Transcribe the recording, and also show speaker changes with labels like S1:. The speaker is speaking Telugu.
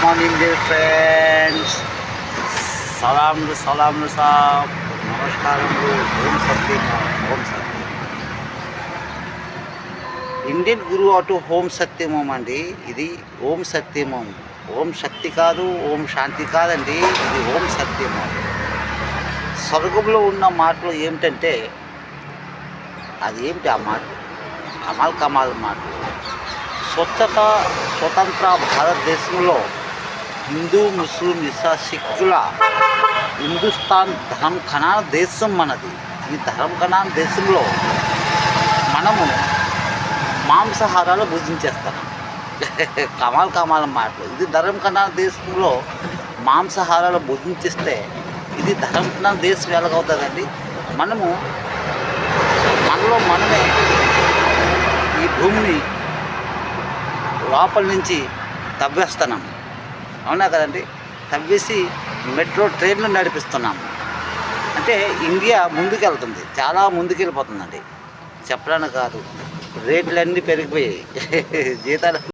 S1: मॉर्निंग डियर फ्रेंड्स सलाम साहब नमस्कार ओम सत्य इंडियन गुरु अटू ओम सत्यमोम अंडी इदी ओम सत्यमोम ओम शक्ति कादु ओम शांति कादंडी इदी ओम सत्यमोम स्वर्गंలో ఉన్న మాటలు ఏమిటంటే అది ఏమిటి ఆ మాట కమాల్ మాటలు స్వతంత్ర భారతదేశంలో హిందూ ముస్లిం ఇసా సిక్కుల హిందుస్థాన్ ధర్మ ఖనాన దేశం మనది. ఈ ధర్మ ఖనాన దేశంలో మనము మాంసాహారాలు భుజించేస్తాం. కమాల్ మాటలు. ఇది ధర్మ ఖనాన దేశంలో మాంసాహారాలు భుజించేస్తే ఇది ధర్మ ఖనాన దేశం ఎలాగవుతుందండి? మనలో మనమే ఈ భూమిని లోపల నుంచి తవ్వేస్తున్నాం, అవునా కదండి? తవ్వేసి మెట్రో ట్రైన్లు నడిపిస్తున్నాం. అంటే ఇండియా ముందుకెళ్తుంది, చాలా ముందుకెళ్ళిపోతుందండి. చెప్పడానికి కాదు, రేట్లన్నీ పెరిగిపోయాయి, జీతాలు